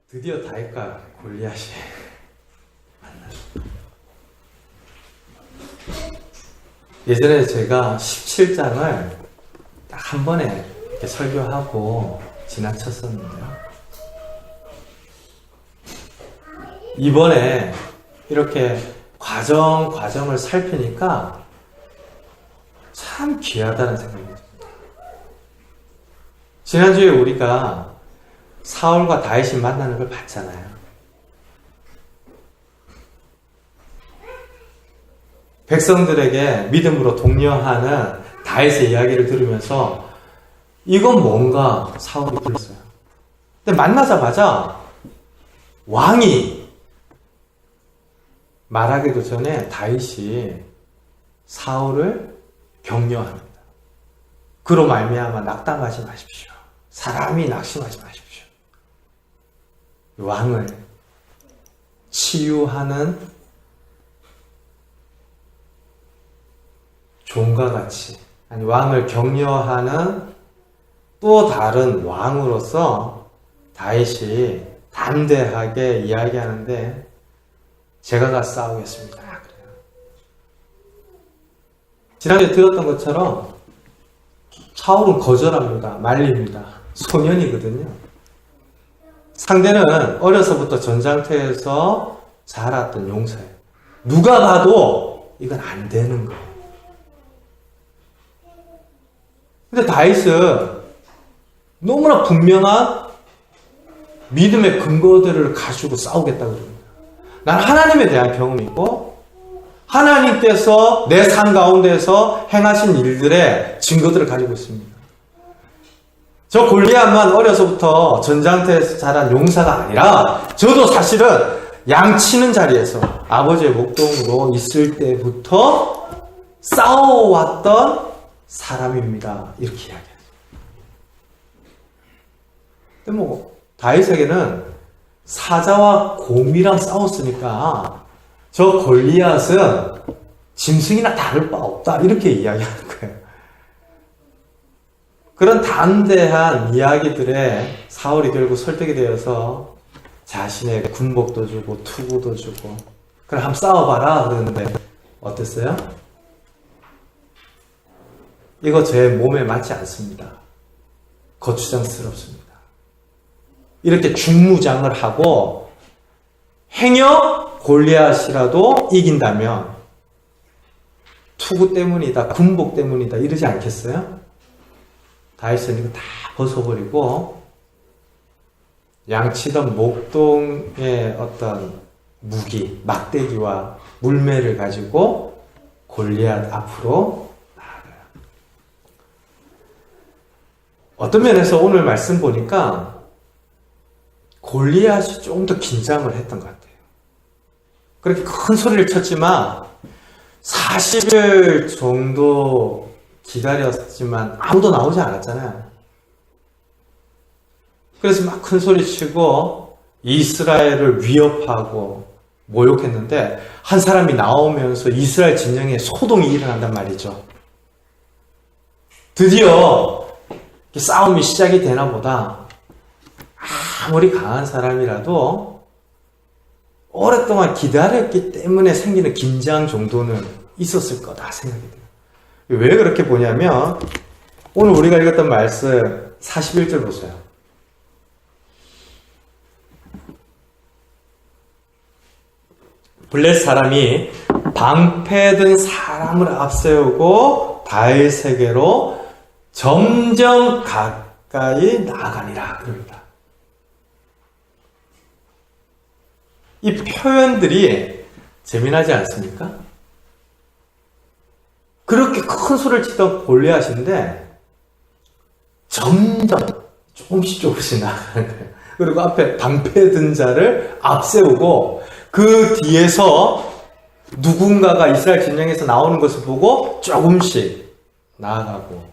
드디어 다윗과 골리앗이 만났습니다. 예전에 제가 17장을 딱 한 번에 이렇게 설교하고 지나쳤었는데요. 이번에 이렇게 과정을 살피니까 참 귀하다는 생각이 듭니다. 지난주에 우리가 사울과 다윗이 만나는 걸 봤잖아요. 백성들에게 믿음으로 독려하는 다윗의 이야기를 들으면서 이건 뭔가 사울이 불렀어요. 근데 만나자마자 왕이 말하기도 전에 다윗이 사울을 격려합니다. 그로 말미암아 낙담하지 마십시오. 사람이 낙심하지 마십시오. 왕을 치유하는 종과 같이, 아니 왕을 격려하는 또 다른 왕으로서 다윗이 담대하게 이야기하는데 제가 가서 싸우겠습니다. 그래요. 지난주에 들었던 것처럼 사울은 거절합니다. 말립니다. 소년이거든요. 상대는 어려서부터 전장터에서 자랐던 용사예요. 누가 봐도 이건 안 되는 거예요. 근데 다윗은 너무나 분명한 믿음의 근거들을 가지고 싸우겠다고 그럽니다. 난 하나님에 대한 경험이 있고 하나님께서 내 삶 가운데서 행하신 일들의 증거들을 가지고 있습니다. 저 골리앗만 어려서부터 전장터에서 자란 용사가 아니라 저도 사실은 양치는 자리에서 아버지의 목동으로 있을 때부터 싸워왔던 사람입니다. 이렇게 이야기하죠. 근데 다윗에게는 사자와 곰이랑 싸웠으니까 저 골리앗은 짐승이나 다를 바 없다. 이렇게 이야기하는 거예요. 그런 담대한 이야기들에 사울이 결국 설득이 되어서 자신에게 군복도 주고 투구도 주고 그래 한번 싸워봐라 그러는데 어땠어요? 이거 제 몸에 맞지 않습니다. 거추장스럽습니다. 이렇게 중무장을 하고 행여 골리앗이라도 이긴다면 투구 때문이다, 군복 때문이다 이러지 않겠어요? 다윗은 이거 다 벗어버리고 양치던 목동의 어떤 무기, 막대기와 물매를 가지고 골리앗 앞으로 나아가요. 어떤 면에서 오늘 말씀 보니까 골리앗이 조금 더 긴장을 했던 것 같아요. 그렇게 큰 소리를 쳤지만 40일 정도 기다렸지만 아무도 나오지 않았잖아요. 그래서 막 큰 소리 치고 이스라엘을 위협하고 모욕했는데 한 사람이 나오면서 이스라엘 진영에 소동이 일어난단 말이죠. 드디어 싸움이 시작이 되나 보다. 아무리 강한 사람이라도 오랫동안 기다렸기 때문에 생기는 긴장 정도는 있었을 거다 생각이 돼요. 왜 그렇게 보냐면 오늘 우리가 읽었던 말씀 41절 보세요. 블레셋 사람이 방패든 사람을 앞세우고 다윗에게로 점점 가까이 나아가니라 그럽니다. 이 표현들이 재미나지 않습니까? 그렇게 큰 소리를 치던 골리앗인데 점점 조금씩 나가는 거예요. 그리고 앞에 방패 든 자를 앞세우고 그 뒤에서 누군가가 이스라엘 진영에서 나오는 것을 보고 조금씩 나아가고.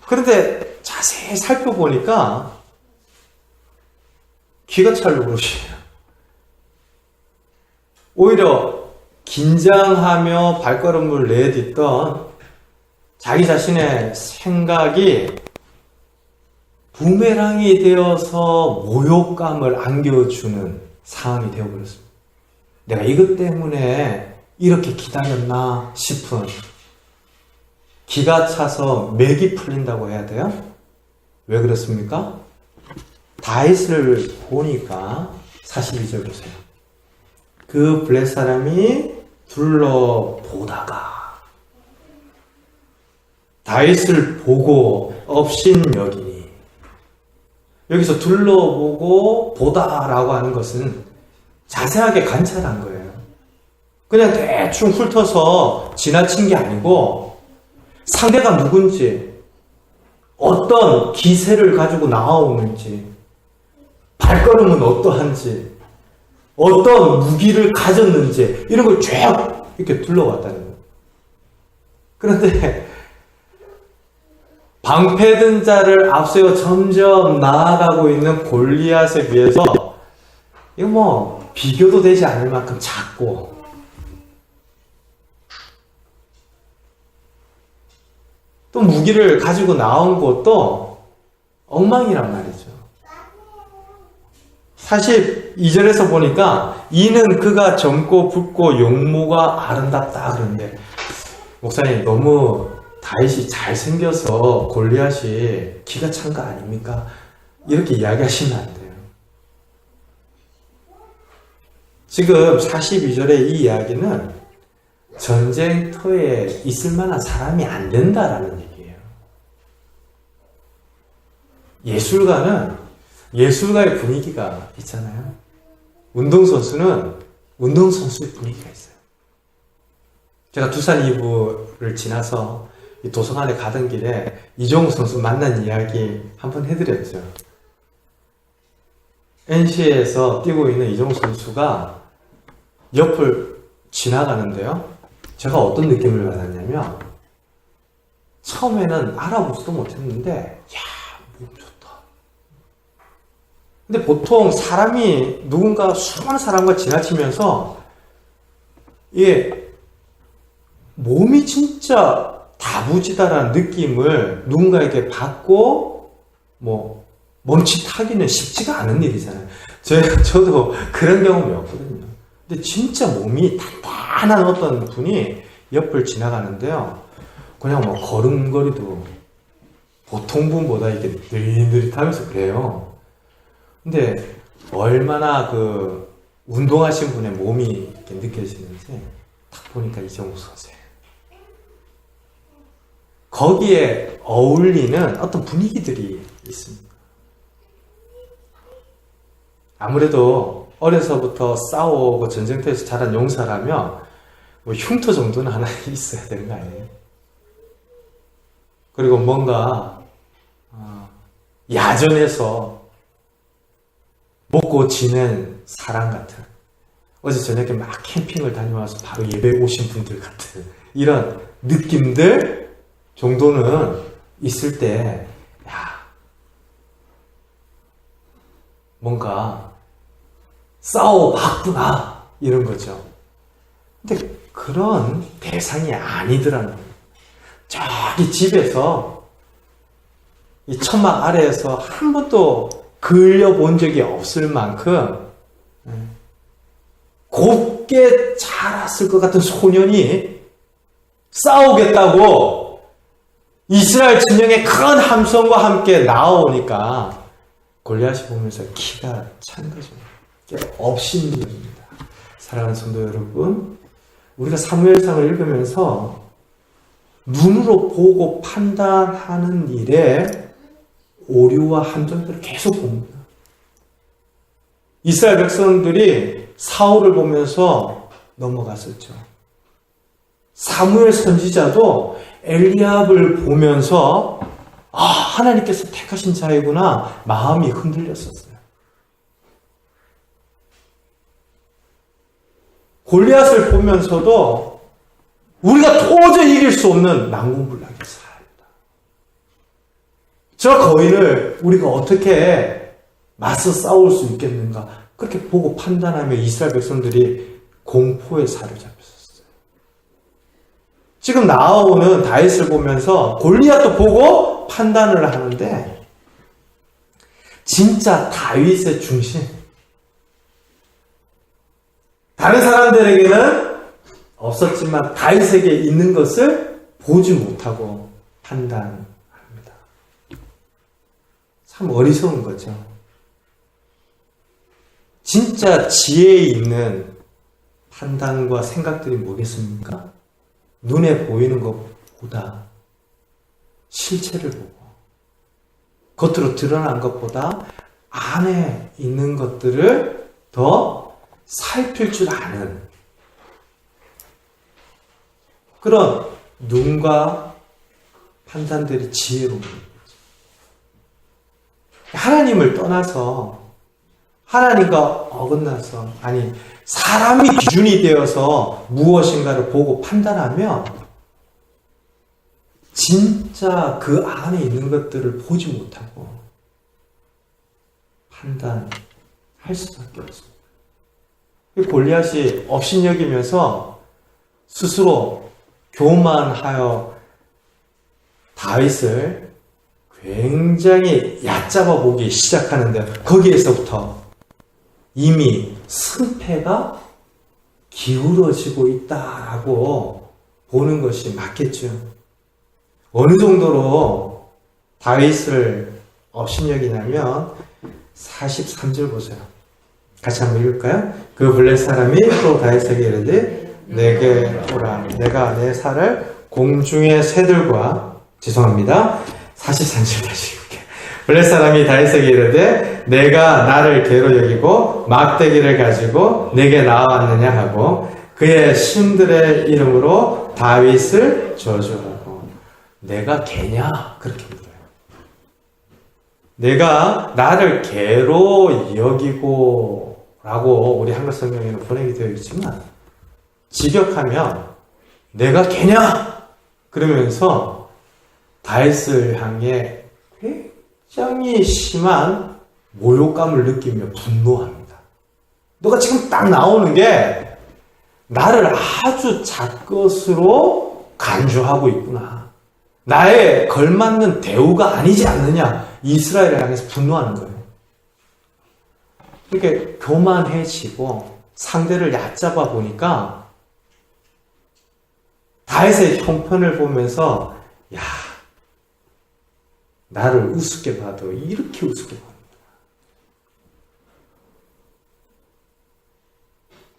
그런데 자세히 살펴보니까 기가 찰로 그러시네요. 오히려 긴장하며 발걸음을 내딛던 자기 자신의 생각이 부메랑이 되어서 모욕감을 안겨주는 상황이 되어버렸습니다. 내가 이것 때문에 이렇게 기다렸나 싶은, 기가 차서 맥이 풀린다고 해야 돼요? 왜 그렇습니까? 다윗을 보니까 42절 보세요. 그 블레 사람이 둘러보다가 다윗을 보고 업신여기니, 여기서 둘러보고 보다라고 하는 것은 자세하게 관찰한 거예요. 그냥 대충 훑어서 지나친 게 아니고 상대가 누군지, 어떤 기세를 가지고 나오는지, 발걸음은 어떠한지, 어떤 무기를 가졌는지, 이런 걸 쭉 이렇게 둘러봤다는 거예요. 그런데 방패든 자를 앞세워 점점 나아가고 있는 골리앗에 비해서 이거 뭐 비교도 되지 않을 만큼 작고, 또 무기를 가지고 나온 것도 엉망이란 말이죠. 42절에서 보니까 이는 그가 젊고 붉고 용모가 아름답다 그러는데, 목사님 너무 다윗이 잘생겨서 골리앗이 기가 찬 거 아닙니까? 이렇게 이야기하시면 안 돼요. 지금 42절의 이 이야기는 전쟁터에 있을 만한 사람이 안 된다라는 얘기예요. 예술가는 예술가의 분위기가 있잖아요. 운동선수는 운동선수의 분위기가 있어요. 제가 두산 2부를 지나서 이 도서관에 가던 길에 이종우 선수 만난 이야기 한번 해드렸죠. NC에서 뛰고 있는 이종우 선수가 옆을 지나가는데요. 제가 어떤 느낌을 받았냐면, 처음에는 알아보지도 못했는데, 야, 몸 좋다. 근데 보통 사람이 누군가 수많은 사람과 지나치면서 이게 몸이 진짜 다부지다라는 느낌을 누군가에게 받고 뭐 멈칫하기는 쉽지가 않은 일이잖아요. 저도 그런 경험이 없거든요. 근데 진짜 몸이 단단한 어떤 분이 옆을 지나가는데요. 그냥 뭐 걸음걸이도 보통 분보다 이렇게 느릿느릿하면서 그래요. 근데 얼마나 그 운동하신 분의 몸이 이렇게 느껴지는지 딱 보니까 이정우 선수예요. 거기에 어울리는 어떤 분위기들이 있습니다. 아무래도 어려서부터 싸우고 전쟁터에서 자란 용사라면 뭐 흉터 정도는 하나 있어야 되는 거 아니에요? 그리고 뭔가 야전에서 먹고 지낸 사람 같은, 어제 저녁에 막 캠핑을 다녀와서 바로 예배 오신 분들 같은 이런 느낌들 정도는 있을 때, 야, 뭔가 싸워봤구나 이런 거죠. 근데 그런 대상이 아니더라는 거예요. 저기 집에서 이 천막 아래에서 한 번도 그을려본 적이 없을 만큼 곱게 자랐을 것 같은 소년이 싸우겠다고 이스라엘 진영의 큰 함성과 함께 나오니까 골리앗이 보면서 기가 찬 거죠. 업신여깁니다. 사랑하는 성도 여러분, 우리가 사무엘상을 읽으면서 눈으로 보고 판단하는 일에 오류와 함정들을 계속 봅니다. 이스라엘 백성들이 사울을 보면서 넘어갔었죠. 사무엘 선지자도 엘리압을 보면서 하나님께서 택하신 자이구나 마음이 흔들렸었어요. 골리앗을 보면서도 우리가 도저히 이길 수 없는 난공불락의 사람이다. 저 거인을 우리가 어떻게 맞서 싸울 수 있겠는가, 그렇게 보고 판단하며 이스라엘 백성들이 공포에 사로잡혔었어요. 지금 나오는 다윗을 보면서 골리앗도 보고 판단을 하는데 진짜 다윗의 중심. 다른 사람들에게는 없었지만 다윗에게 있는 것을 보지 못하고 판단합니다. 참 어리석은 거죠. 진짜 지혜 있는 판단과 생각들이 뭐겠습니까? 눈에 보이는 것보다 실체를 보고 겉으로 드러난 것보다 안에 있는 것들을 더 살필 줄 아는 그런 눈과 판단들이 지혜로운 거죠. 하나님을 떠나서 하나님과 어긋나서 아니 사람이 기준이 되어서 무엇인가를 보고 판단하면 진짜 그 안에 있는 것들을 보지 못하고 판단할 수밖에 없습니다. 골리앗이 업신여기면서 스스로 교만하여 다윗을 굉장히 얕잡아 보기 시작하는데 거기에서부터 이미 승패가 기울어지고 있다라고 보는 것이 맞겠죠. 어느 정도로 다윗을 업신여기냐면 43절 보세요. 같이 한번 읽을까요? 그 블레 사람이 또 다윗에게 이르되 내게 오라 내가 내 살을 공중의 새들과 죄송합니다. 43절 다시 읽을게요. 블레 사람이 다윗에게 이르되 내가 나를 개로 여기고 막대기를 가지고 내게 나왔느냐 하고 그의 신들의 이름으로 다윗을 저주하고 내가 개냐? 그렇게 물어요. 내가 나를 개로 여기고 라고 우리 한글 성경에는 번역이 되어 있지만 직역하면 내가 개냐? 그러면서 다윗을 향해 굉장히 심한 모욕감을 느끼며 분노합니다. 너가 지금 딱 나오는 게 나를 아주 작것으로 간주하고 있구나. 나에 걸맞는 대우가 아니지 않느냐. 이스라엘을 향해서 분노하는 거예요. 이렇게 교만해지고 상대를 얕잡아 보니까 다윗의 형편을 보면서 야, 나를 우습게 봐도 이렇게 우습게 봐.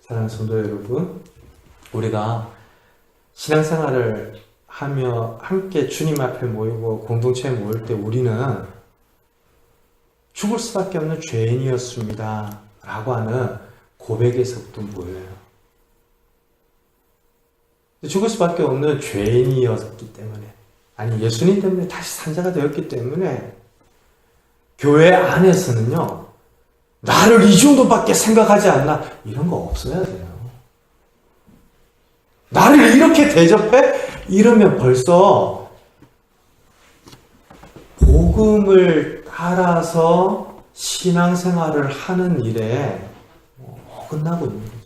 사랑하는 성도 여러분, 우리가 신앙생활을 하며 함께 주님 앞에 모이고 공동체에 모일 때 우리는 죽을 수밖에 없는 죄인이었습니다 라고 하는 고백에서부터 모여요. 죽을 수밖에 없는 죄인이었기 때문에 아니 예수님 때문에 다시 산자가 되었기 때문에 교회 안에서는요 나를 이 정도밖에 생각하지 않나 이런 거 없어야 돼요. 나를 이렇게 대접해? 이러면 벌써 복음을 따라서 신앙생활을 하는 일에 어긋나고 있는 거죠.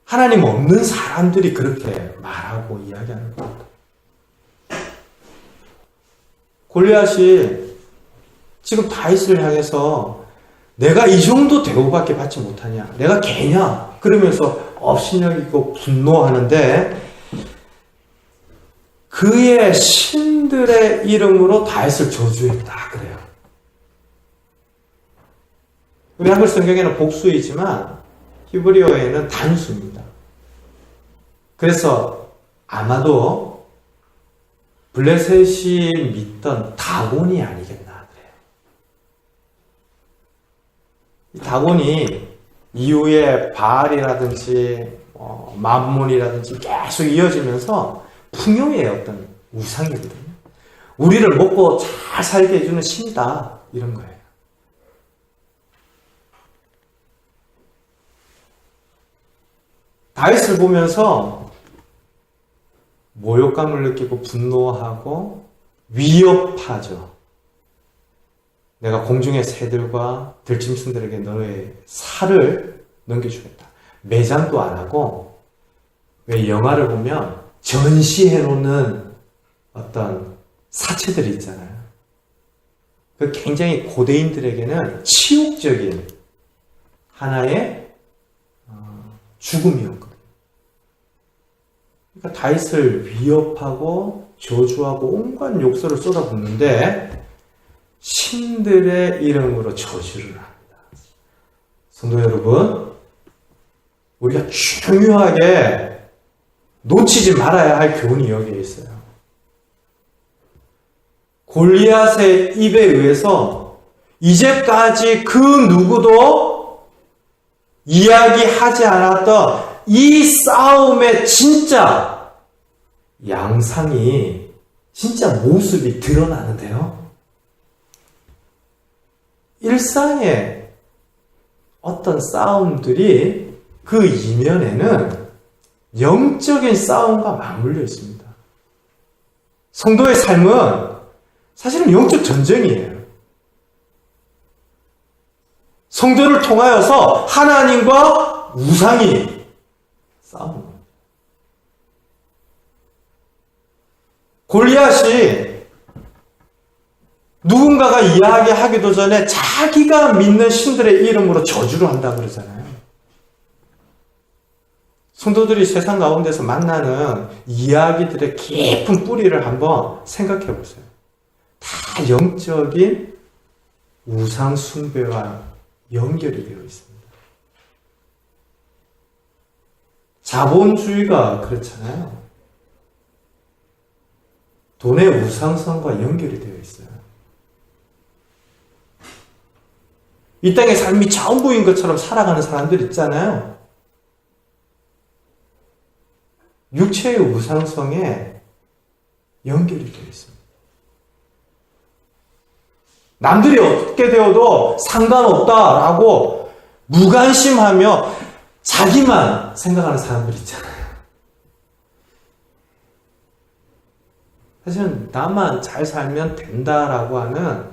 하나님 없는 사람들이 그렇게 말하고 이야기하는 겁니다. 골리앗이 지금 다윗을 향해서 내가 이 정도 대우밖에 받지 못하냐? 내가 개냐? 그러면서 업신여기고 분노하는데 그의 신들의 이름으로 다윗을 저주했다 그래요. 우리 한글 성경에는 복수이지만 히브리어에는 단수입니다. 그래서 아마도 블레셋이 믿던 다곤이 아니겠나 그래요. 이 다곤이 이후에 바알이라든지 만몬이라든지 계속 이어지면서 풍요의 어떤 우상이거든요. 우리를 먹고 잘 살게 해주는 신이다 이런 거예요. 다윗을 보면서 모욕감을 느끼고 분노하고 위협하죠. 내가 공중의 새들과 들짐승들에게 너의 살을 넘겨주겠다. 매장도 안 하고 왜 영화를 보면 전시해놓는 어떤 사체들이 있잖아요. 그 굉장히 고대인들에게는 치욕적인 하나의 죽음이었거든요. 그러니까 다윗을 위협하고 저주하고 온갖 욕설을 쏟아붓는데 신들의 이름으로 저주를 합니다. 성도 여러분, 우리가 중요하게 놓치지 말아야 할 교훈이 여기에 있어요. 골리앗의 입에 의해서 이제까지 그 누구도 이야기하지 않았던 이 싸움의 진짜 양상이, 진짜 모습이 드러나는데요. 일상의 어떤 싸움들이 그 이면에는 영적인 싸움과 맞물려 있습니다. 성도의 삶은 사실은 영적 전쟁이에요. 성도를 통하여서 하나님과 우상이 싸우는 겁니다. 골리앗이 누군가가 이야기하기도 전에 자기가 믿는 신들의 이름으로 저주를 한다고 그러잖아요. 성도들이 세상 가운데서 만나는 이야기들의 깊은 뿌리를 한번 생각해 보세요. 다 영적인 우상 숭배와 연결이 되어 있습니다. 자본주의가 그렇잖아요. 돈의 우상성과 연결이 되어 있어요. 이 땅의 삶이 전부인 것처럼 살아가는 사람들 있잖아요. 육체의 우상성에 연결이 되어 있습니다. 남들이 어떻게 되어도 상관없다라고 무관심하며 자기만 생각하는 사람들 있잖아요. 사실은 나만 잘 살면 된다라고 하는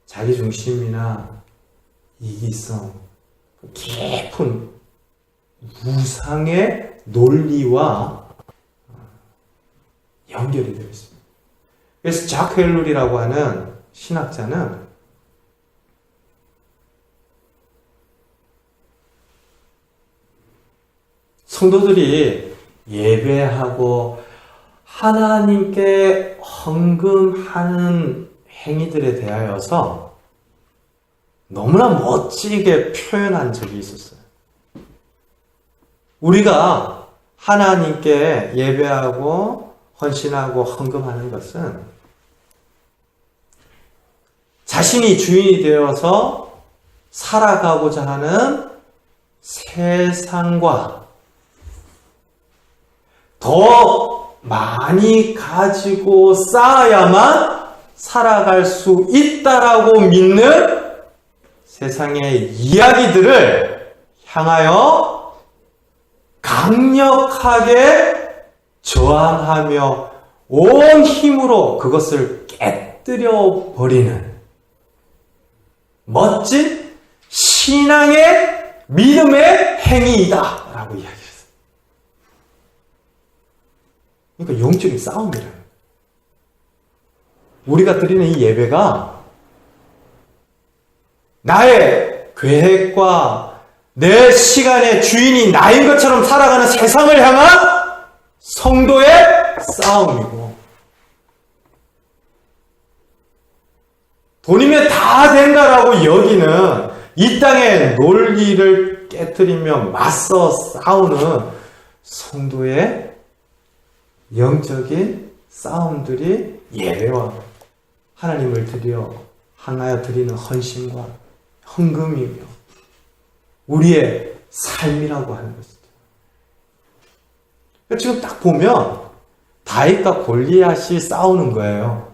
자기중심이나 이기성, 깊은 우상의 논리와 연결이 되어 있습니다. 그래서 자크 헬룰이라고 하는 신학자는 성도들이 예배하고 하나님께 헌금하는 행위들에 대하여서 너무나 멋지게 표현한 적이 있었어요. 우리가 하나님께 예배하고 헌신하고 헌금하는 것은 자신이 주인이 되어서 살아가고자 하는 세상과 더 많이 가지고 쌓아야만 살아갈 수 있다라고 믿는 세상의 이야기들을 향하여 강력하게 저항하며 온 힘으로 그것을 깨뜨려 버리는 멋진 신앙의 믿음의 행위이다 라고 이야기했어요. 그러니까 영적인 싸움이래요. 우리가 드리는 이 예배가 나의 계획과 내 시간의 주인이 나인 것처럼 살아가는 세상을 향한 성도의 싸움이고, 돈이면 다 된다라고 여기는 이 땅의 논리를 깨트리며 맞서 싸우는 성도의 영적인 싸움들이 예배와 하나님을 향하여 드리는 헌신과 헌금이며 우리의 삶이라고 하는 것이죠. 지금 딱 보면 다윗과 골리앗이 싸우는 거예요.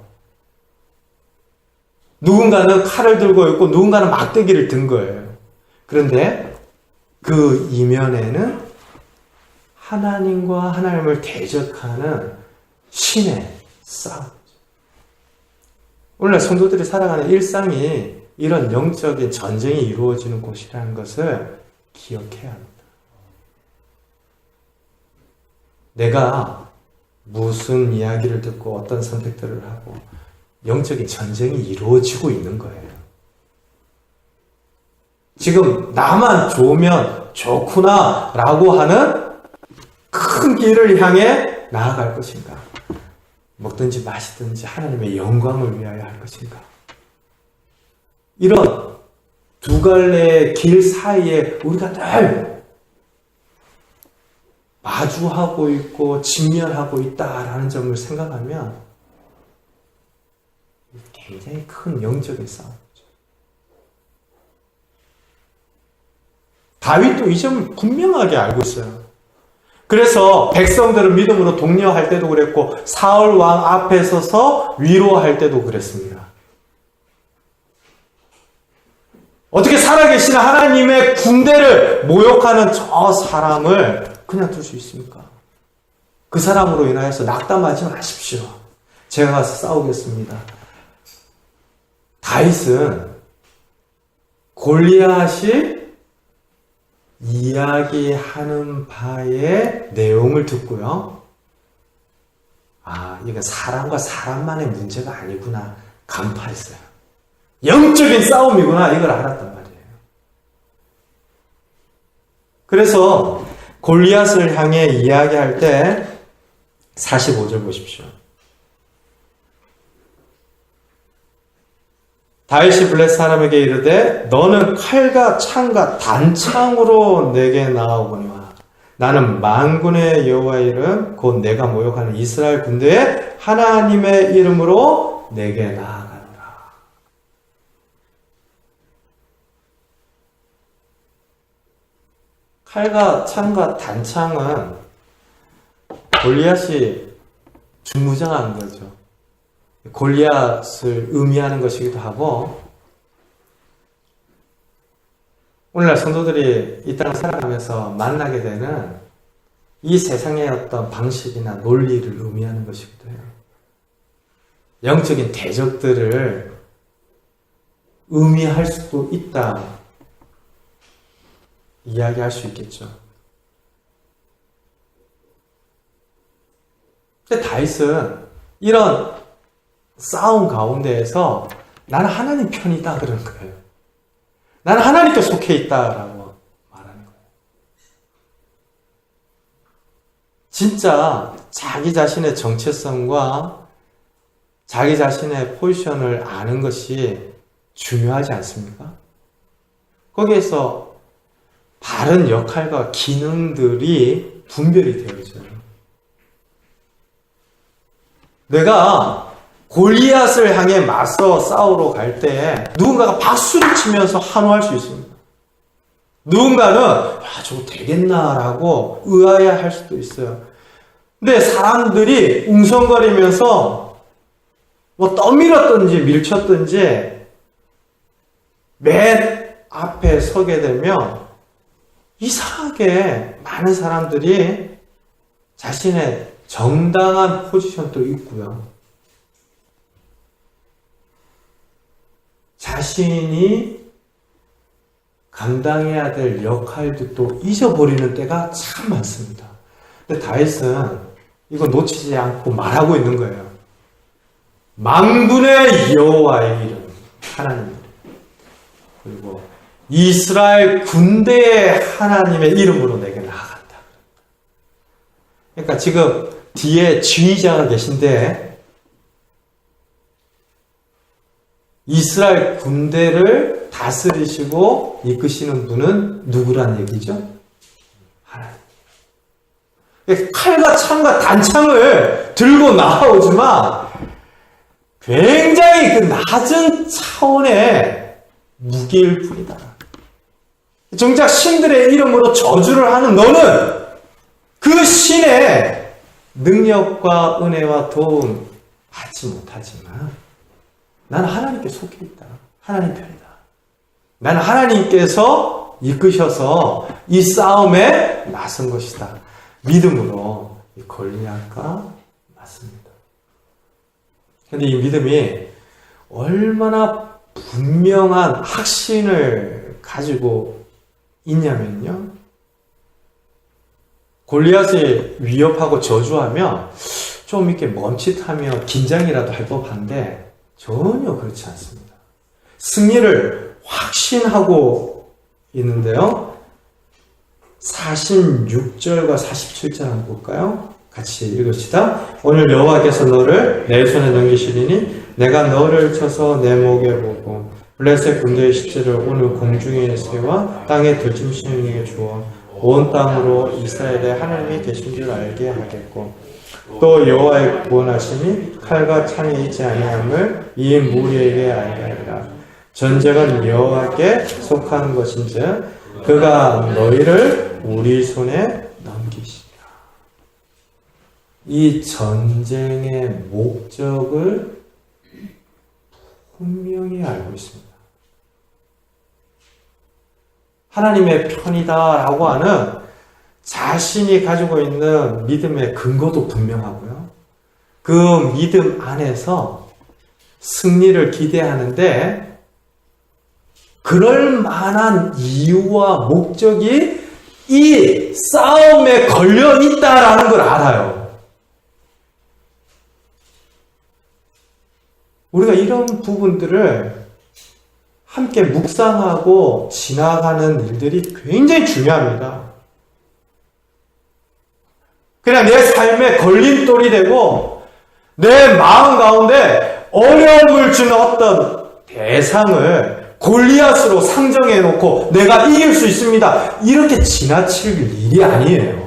누군가는 칼을 들고 있고 누군가는 막대기를 든 거예요. 그런데 그 이면에는 하나님과 하나님을 대적하는 신의 싸움이죠. 오늘날 성도들이 살아가는 일상이 이런 영적인 전쟁이 이루어지는 곳이라는 것을 기억해야 합니다. 내가 무슨 이야기를 듣고 어떤 선택들을 하고 영적인 전쟁이 이루어지고 있는 거예요. 지금 나만 좋으면 좋구나 라고 하는 큰 길을 향해 나아갈 것인가? 먹든지 마시든지 하나님의 영광을 위하여 할 것인가? 이런 두 갈래의 길 사이에 우리가 늘 마주하고 있고 직면하고 있다라는 점을 생각하면 굉장히 큰 영적인 싸움이죠. 다윗도 이 점을 분명하게 알고 있어요. 그래서 백성들을 믿음으로 독려할 때도 그랬고 사울 왕 앞에 서서 위로할 때도 그랬습니다. 어떻게 살아계신 하나님의 군대를 모욕하는 저 사람을 그냥 둘 수 있습니까? 그 사람으로 인하여서 낙담하지 마십시오. 제가 가서 싸우겠습니다. 다윗은 골리앗이 이야기하는 바의 내용을 듣고요. 아, 이건 사람과 사람만의 문제가 아니구나. 간파했어요. 영적인 싸움이구나. 이걸 알았단 말이에요. 그래서 골리앗을 향해 이야기할 때 45절 보십시오. 다윗이 블레 사람에게 이르되 너는 칼과 창과 단창으로 내게 나아오거니와 나는 만군의 여호와의 이름 곧 내가 모욕하는 이스라엘 군대의 하나님의 이름으로 내게 나아가노라. 칼과 창과 단창은 골리앗이 중무장한 거죠. 골리앗을 의미하는 것이기도 하고, 오늘날 성도들이 이 땅을 살아가면서 만나게 되는 이 세상의 어떤 방식이나 논리를 의미하는 것이기도 해요. 영적인 대적들을 의미할 수도 있다 이야기할 수 있겠죠. 근데 다윗은 이런 싸움 가운데에서 나는 하나님 편이다 그러는 거예요. 나는 하나님께 속해 있다라고 말하는 거예요. 진짜 자기 자신의 정체성과 자기 자신의 포지션을 아는 것이 중요하지 않습니까? 거기에서 바른 역할과 기능들이 분별이 되어져요. 내가 골리앗을 향해 맞서 싸우러 갈 때 누군가가 박수를 치면서 환호할 수 있습니다. 누군가는 야, 저거 되겠나라고 의아해할 수도 있어요. 근데 사람들이 웅성거리면서 뭐 떠밀었든지 밀쳤든지 맨 앞에 서게 되면 이상하게 많은 사람들이 자신의 정당한 포지션도 있고요. 자신이 감당해야 될 역할도 또 잊어버리는 때가 참 많습니다. 근데 다윗은 이거 놓치지 않고 말하고 있는 거예요. 만군의 여호와의 이름, 하나님 이름. 그리고 이스라엘 군대의 하나님의 이름으로 내게 나아간다. 그러니까 지금 뒤에 지휘자가 계신데 이스라엘 군대를 다스리시고 이끄시는 분은 누구란 얘기죠? 하나님. 칼과 창과 단창을 들고 나오지만 굉장히 그 낮은 차원의 무기일 뿐이다. 정작 신들의 이름으로 저주를 하는 너는 그 신의 능력과 은혜와 도움 받지 못하지만 나는 하나님께 속해 있다. 하나님 편이다. 나는 하나님께서 이끄셔서 이 싸움에 나선 것이다. 믿음으로 이 골리앗과 맞습니다. 그런데 이 믿음이 얼마나 분명한 확신을 가지고 있냐면요. 골리앗이 위협하고 저주하면 좀 이렇게 멈칫하며 긴장이라도 할 법한데 전혀 그렇지 않습니다. 승리를 확신하고 있는데요. 46절과 47절 한번 볼까요? 같이 읽읍시다. 오늘 여호와께서 너를 내 손에 넘기시리니 내가 너를 쳐서 내 목에 보고 블레셋 군대의 십제를 오늘 공중의 새와 땅의 들짐승에게 주어 온 땅으로 이스라엘의 하나님이 계신 줄 알게 하겠고 또 여호와의 구원하심이 칼과 창에 있지 아니함을 이 무리에게 알게 하리라. 전쟁은 여호와께 속하는 것인즉 그가 너희를 우리 손에 넘기시리라. 이 전쟁의 목적을 분명히 알고 있습니다. 하나님의 편이다라고 하는 자신이 가지고 있는 믿음의 근거도 분명하고요. 그 믿음 안에서 승리를 기대하는데 그럴 만한 이유와 목적이 이 싸움에 걸려 있다라는 걸 알아요. 우리가 이런 부분들을 함께 묵상하고 지나가는 일들이 굉장히 중요합니다. 그냥 내 삶의 걸림돌이 되고 내 마음 가운데 어려움을 주는 어떤 대상을 골리앗으로 상정해 놓고 내가 이길 수 있습니다. 이렇게 지나칠 일이 아니에요.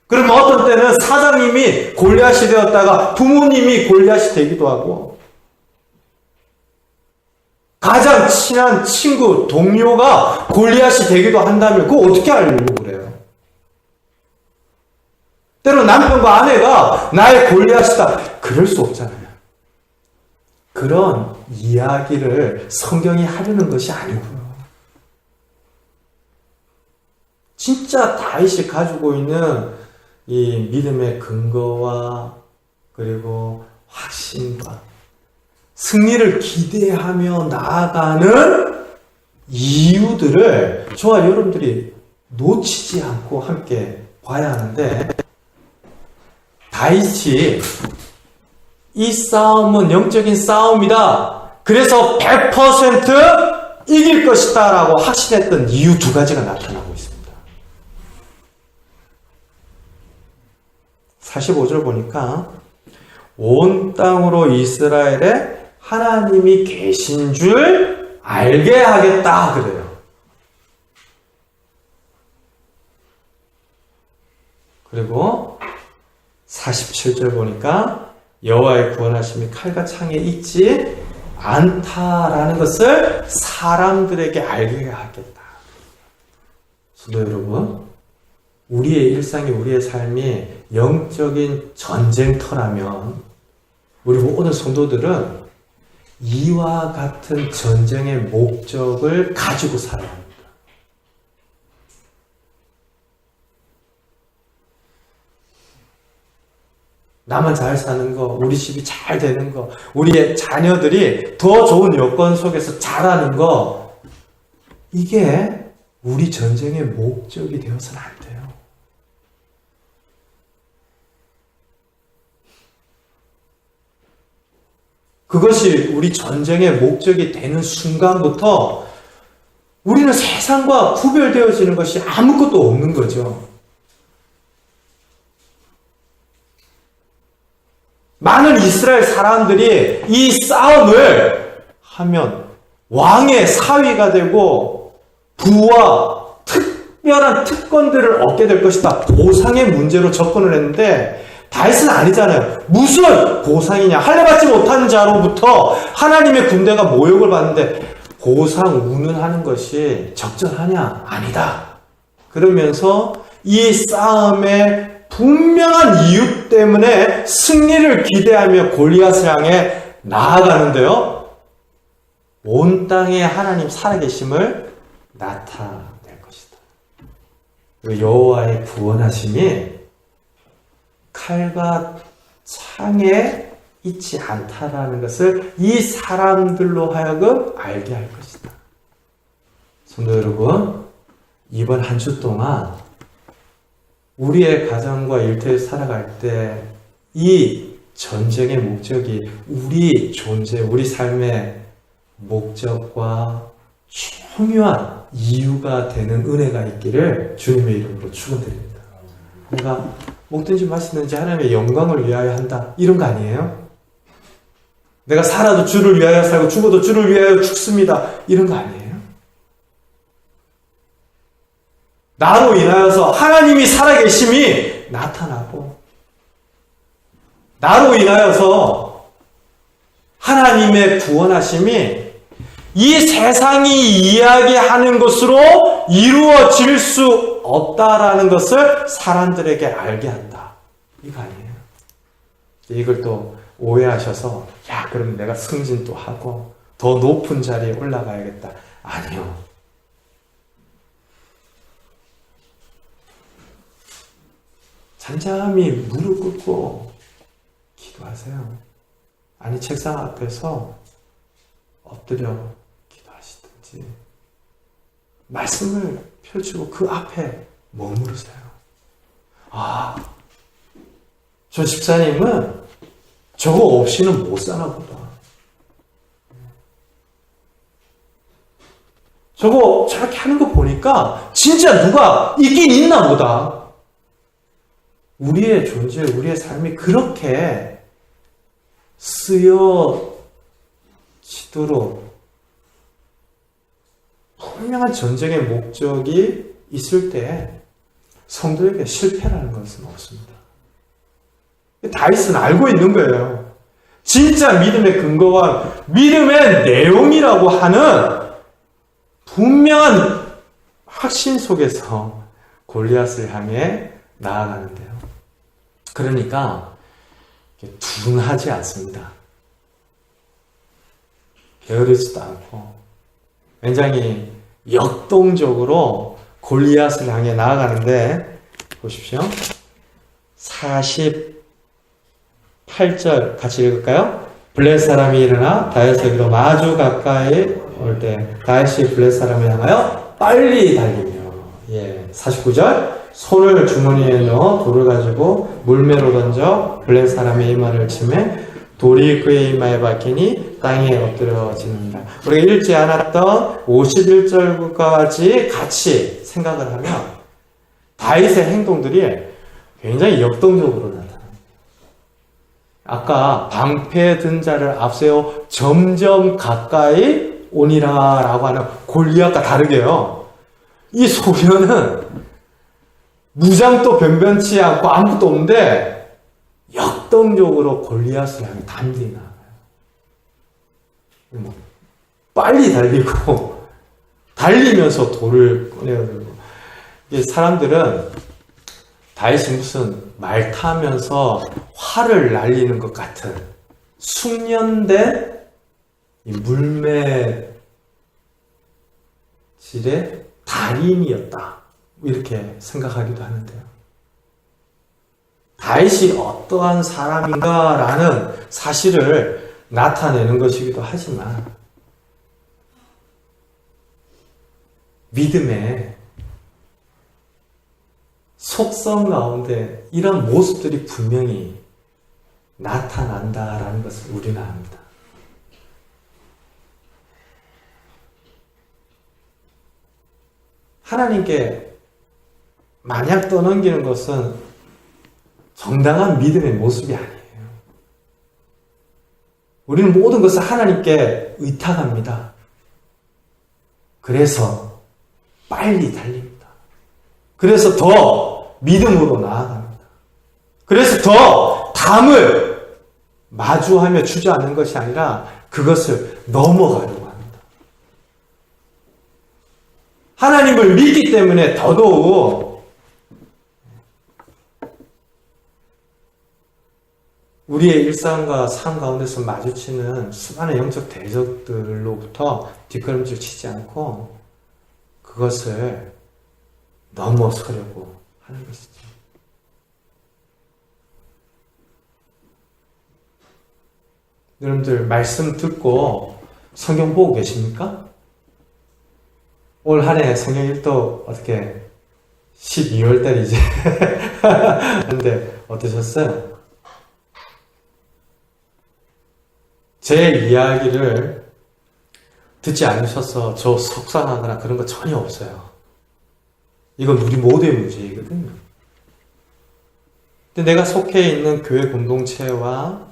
그럼 어떤 때는 사장님이 골리앗이 되었다가 부모님이 골리앗이 되기도 하고 가장 친한 친구, 동료가 골리앗이 되기도 한다면 그거 어떻게 하려고 그래요? 때로 남편과 아내가 나의 골리앗이다. 그럴 수 없잖아요. 그런 이야기를 성경이 하려는 것이 아니고요. 진짜 다윗이 가지고 있는 이 믿음의 근거와 그리고 확신과 승리를 기대하며 나아가는 이유들을 저와 여러분들이 놓치지 않고 함께 봐야 하는데 다윗이 이 싸움은 영적인 싸움이다. 그래서 100% 이길 것이다 라고 확신했던 이유 두 가지가 나타나고 있습니다. 45절 보니까 온 땅으로 이스라엘에 하나님이 계신 줄 알게 하겠다 그래요. 그리고 47절 보니까 여호와의 구원하심이 칼과 창에 있지 않다라는 것을 사람들에게 알게 하겠다. 성도 여러분, 우리의 일상이 우리의 삶이 영적인 전쟁터라면 우리 모든 성도들은 이와 같은 전쟁의 목적을 가지고 살아야 합니다. 나만 잘 사는 거, 우리 집이 잘 되는 거, 우리의 자녀들이 더 좋은 여건 속에서 자라는 거, 이게 우리 전쟁의 목적이 되어서는 안 돼요. 그것이 우리 전쟁의 목적이 되는 순간부터 우리는 세상과 구별되어지는 것이 아무것도 없는 거죠. 많은 이스라엘 사람들이 이 싸움을 하면 왕의 사위가 되고 부와 특별한 특권들을 얻게 될 것이다. 보상의 문제로 접근을 했는데 다윗은 아니잖아요. 무슨 보상이냐. 할례받지 못한 자로부터 하나님의 군대가 모욕을 받는데 보상 운운하는 것이 적절하냐? 아니다. 그러면서 이 싸움의 분명한 이유 때문에 승리를 기대하며 골리앗을 향해 나아가는데요. 온 땅에 하나님 살아계심을 나타낼 것이다. 여호와의 구원하심이 칼과 창에 있지 않다라는 것을 이 사람들로 하여금 알게 할 것이다. 성도 여러분, 이번 한 주 동안 우리의 가정과 일터에 살아갈 때 이 전쟁의 목적이 우리 존재, 우리 삶의 목적과 중요한 이유가 되는 은혜가 있기를 주님의 이름으로 축원드립니다. 내가 먹든지 마시든지 하나님의 영광을 위하여 한다, 이런 거 아니에요? 내가 살아도 주를 위하여 살고 죽어도 주를 위하여 죽습니다, 이런 거 아니에요? 나로 인하여서 하나님이 살아계심이 나타나고, 나로 인하여서 하나님의 구원하심이 이 세상이 이야기하는 것으로 이루어질 수 없다라는 것을 사람들에게 알게 한다, 이거 아니에요? 이걸 또 오해하셔서 야, 그럼 내가 승진 또 하고 더 높은 자리에 올라가야겠다. 아니요. 잠잠히 무릎 꿇고 기도하세요. 아니, 책상 앞에서 엎드려 기도하시든지 말씀을 펼치고 그 앞에 머무르세요. 아, 저 집사님은 저거 없이는 못 사나 보다. 저거 저렇게 하는 거 보니까 진짜 누가 있긴 있나 보다. 우리의 존재, 우리의 삶이 그렇게 쓰여지도록 분명한 전쟁의 목적이 있을 때 성도에게 실패라는 것은 없습니다. 다윗은 알고 있는 거예요. 진짜 믿음의 근거와 믿음의 내용이라고 하는 분명한 확신 속에서 골리앗을 향해 나아가는데요. 그러니까 둔하지 않습니다. 게으르지도 않고 굉장히 역동적으로 골리앗을 향해 나아가는데, 보십시오. 48절 같이 읽을까요? 블렛 사람이 일어나 다윗에게로 마주 가까이 올 때 다윗이 블렛 사람을 향하여 빨리 달리며, 49절, 손을 주머니에 넣어 돌을 가지고 물매로 던져 블렛 사람의 이마를 치매 돌이 그의 이마에 박히니 땅에 엎드려지는다. 우리가 읽지 않았던 51절까지 같이 생각을 하면 다윗의 행동들이 굉장히 역동적으로 나타납니다. 아까 방패 든 자를 앞세워 점점 가까이 오니라 라고 하는 골리앗과 다르게요, 이 소년은 무장도 변변치 않고 아무것도 없는데 역동적으로 골리앗을 향해 단디 나가요. 빨리 달리고 달리면서 돌을 꺼내들고. 사람들은 다윗이 무슨 말 타면서 활을 날리는 것 같은 숙련된 물매질의 달인이었다, 이렇게 생각하기도 하는데요. 다윗이 어떠한 사람인가라는 사실을 나타내는 것이기도 하지만 믿음의 속성 가운데 이런 모습들이 분명히 나타난다라는 것을 우리는 압니다. 하나님께 마냥 떠넘기는 것은 정당한 믿음의 모습이 아니에요. 우리는 모든 것을 하나님께 의탁합니다. 그래서 빨리 달립니다. 그래서 더 믿음으로 나아갑니다. 그래서 더 담을 마주하며 주저앉는 것이 아니라 그것을 넘어가려고 합니다. 하나님을 믿기 때문에 더더욱 우리의 일상과 삶 가운데서 마주치는 수많은 영적 대적들로부터 뒷걸음질 치지 않고 그것을 넘어서려고 하는 것이죠. 여러분들 말씀 듣고 성경 보고 계십니까? 올 한 해 성경 읽도 어떻게 12월 달이지? 근데 어떠셨어요? 제 이야기를 듣지 않으셔서 저 속상하거나 그런 거 전혀 없어요. 이건 우리 모두의 문제이거든요. 근데 내가 속해 있는 교회 공동체와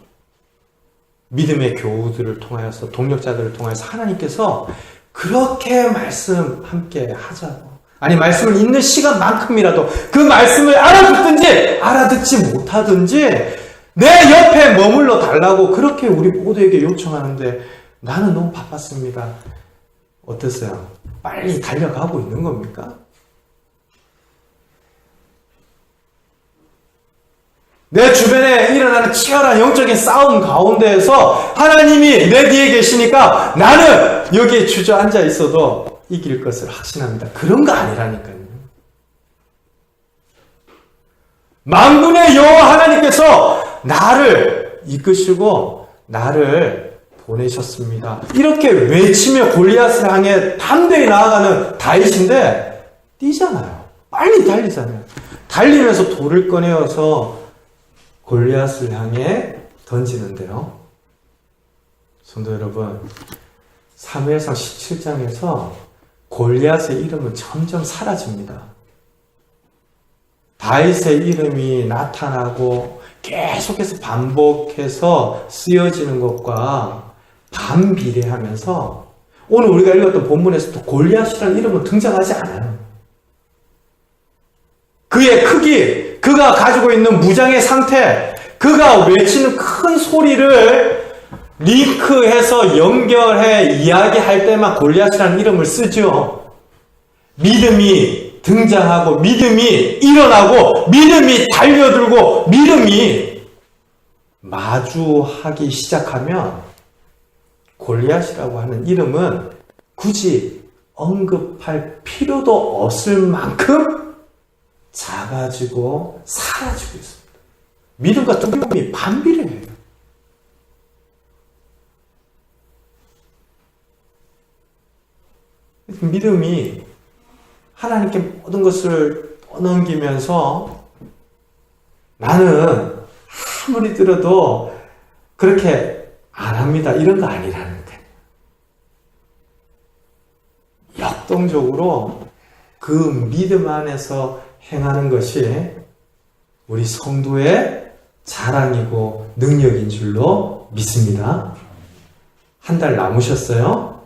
믿음의 교우들을 통하여서, 동력자들을 통해서 하나님께서 그렇게 말씀 함께 하자고, 아니 말씀을 읽는 시간만큼이라도 그 말씀을 알아듣든지 알아듣지 못하든지 내 옆에 머물러 달라고 그렇게 우리 모두에게 요청하는데 나는 너무 바빴습니다. 어땠어요? 빨리 달려가고 있는 겁니까? 내 주변에 일어나는 치열한 영적인 싸움 가운데에서 하나님이 내 뒤에 계시니까 나는 여기에 주저앉아 있어도 이길 것을 확신합니다. 그런 거 아니라니까요. 만군의 여호와 하나님께서 나를 이끄시고 나를 보내셨습니다. 이렇게 외치며 골리앗을 향해 담대히 나아가는 다윗인데 뛰잖아요. 빨리 달리잖아요. 달리면서 돌을 꺼내어서 골리앗을 향해 던지는데요. 성도 여러분, 사무엘상 17장에서 골리앗의 이름은 점점 사라집니다. 다윗의 이름이 나타나고 계속해서 반복해서 쓰여지는 것과 반비례하면서 오늘 우리가 읽었던 본문에서도 골리앗이라는 이름은 등장하지 않아요. 그의 크기, 그가 가지고 있는 무장의 상태, 그가 외치는 큰 소리를 링크해서 연결해 이야기할 때만 골리앗이라는 이름을 쓰죠. 믿음이 등장하고 믿음이 일어나고 믿음이 달려들고 믿음이 마주하기 시작하면 골리앗이라고 하는 이름은 굳이 언급할 필요도 없을 만큼 작아지고 사라지고 있습니다. 믿음과 두려움이 반비례해요. 믿음이 하나님께 모든 것을 떠넘기면서 나는 아무리 들어도 그렇게 안 합니다. 이런 거 아니라는 거예요. 역동적으로 그 믿음 안에서 행하는 것이 우리 성도의 자랑이고 능력인 줄로 믿습니다. 한 달 남으셨어요?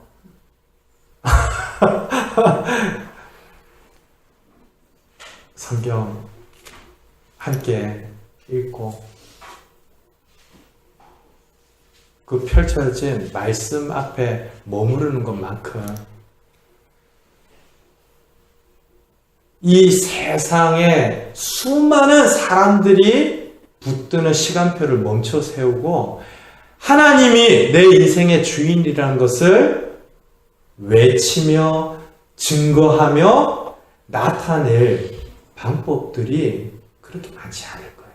성경 함께 읽고 그 펼쳐진 말씀 앞에 머무르는 것만큼 이 세상에 수많은 사람들이 붙드는 시간표를 멈춰 세우고 하나님이 내 인생의 주인이라는 것을 외치며 증거하며 나타낼 방법들이 그렇게 많지 않을 거예요.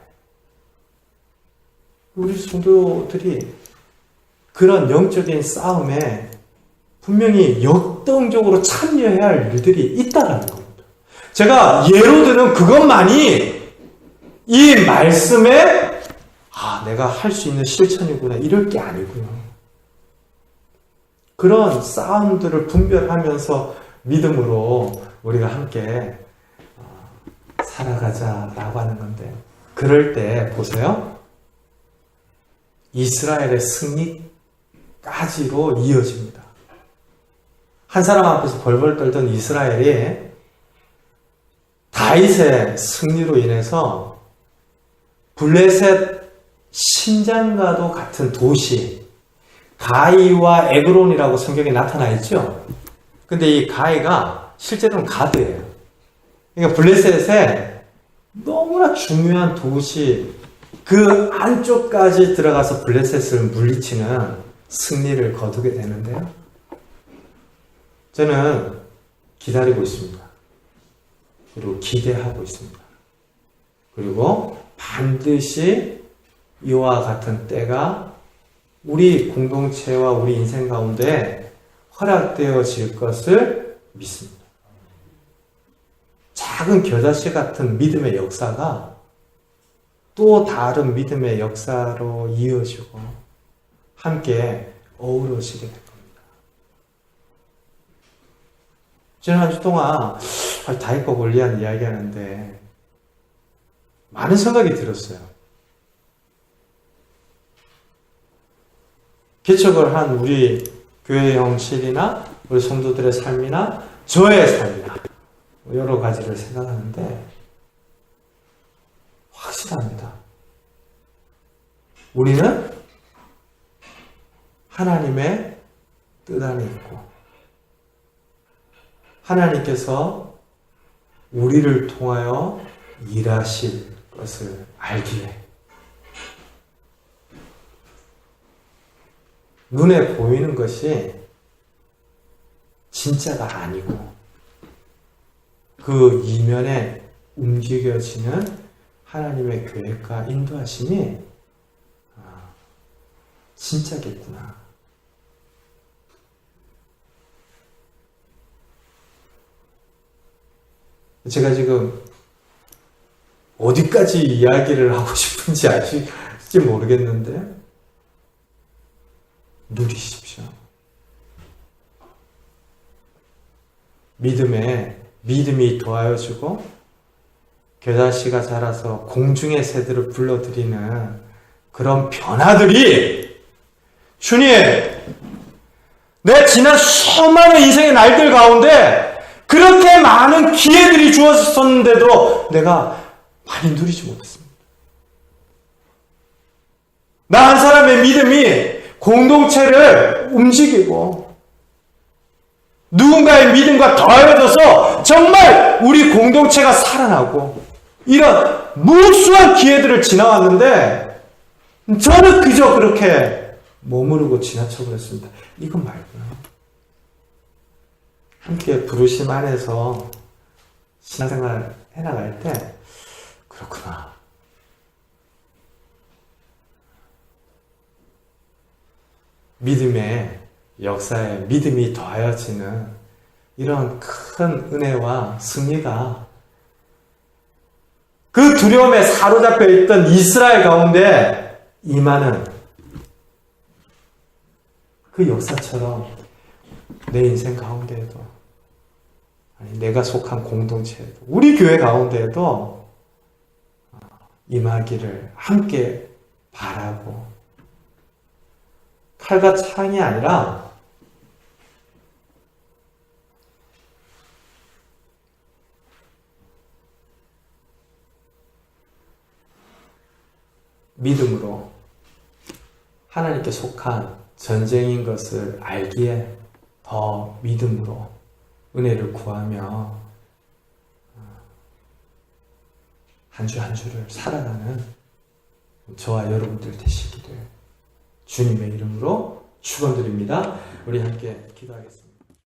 우리 성도들이 그런 영적인 싸움에 분명히 역동적으로 참여해야 할 일들이 있다라는 겁니다. 제가 예로 드는 그것만이 이 말씀에 내가 할 수 있는 실천이구나 이럴 게 아니고요. 그런 싸움들을 분별하면서 믿음으로 우리가 함께 살아가자라고 하는 건데, 그럴 때 보세요. 이스라엘의 승리까지로 이어집니다. 한 사람 앞에서 벌벌 떨던 이스라엘이 다윗의 승리로 인해서 블레셋 신장과도 같은 도시 가이와 에그론이라고 성경에 나타나 있죠. 근데 이 가이가 실제로는 가드예요. 그러니까 블레셋의 너무나 중요한 도시 그 안쪽까지 들어가서 블레셋을 물리치는 승리를 거두게 되는데요. 저는 기다리고 있습니다. 그리고 기대하고 있습니다. 그리고 반드시 이와 같은 때가 우리 공동체와 우리 인생 가운데 허락되어질 것을 믿습니다. 작은 겨자씨 같은 믿음의 역사가 또 다른 믿음의 역사로 이어지고 함께 어우러지게 될 겁니다. 지난 한 주 동안 다윗과 골리앗 이야기하는데 많은 생각이 들었어요. 개척을 한 우리 교회 형실이나 우리 성도들의 삶이나 저의 삶이나 여러 가지를 생각하는데 확실합니다. 우리는 하나님의 뜻 안에 있고 하나님께서 우리를 통하여 일하실 것을 알기에 눈에 보이는 것이 진짜가 아니고 그 이면에 움직여지는 하나님의 계획과 인도하심이 진짜겠구나. 제가 지금 어디까지 이야기를 하고 싶은지 아실지 모르겠는데 누리십시오. 믿음이 더하여지고 겨자씨가 자라서 공중의 새들을 불러들이는 그런 변화들이 주님, 내 지난 수많은 인생의 날들 가운데 그렇게 많은 기회들이 주어졌었는데도 내가 많이 누리지 못했습니다. 나 한 사람의 믿음이 공동체를 움직이고 누군가의 믿음과 더해져서 정말 우리 공동체가 살아나고 이런 무수한 기회들을 지나왔는데 저는 그저 그렇게 머무르고 지나쳐버렸습니다. 이건 말고요. 함께 부르심 안에서 신앙생활 해나갈 때 그렇구나. 믿음의 역사에 믿음이 더하여지는 이런 큰 은혜와 승리가 그 두려움에 사로잡혀 있던 이스라엘 가운데 임하는 그 역사처럼 내 인생 가운데에도 아니 내가 속한 공동체에도 우리 교회 가운데에도 임하기를 함께 바라고 칼과 창이 아니라 믿음으로 하나님께 속한 전쟁인 것을 알기에 더 믿음으로 은혜를 구하며 한 주 한 주를 살아가는 저와 여러분들 되시기를 주님의 이름으로 축원드립니다. 우리 함께 기도하겠습니다.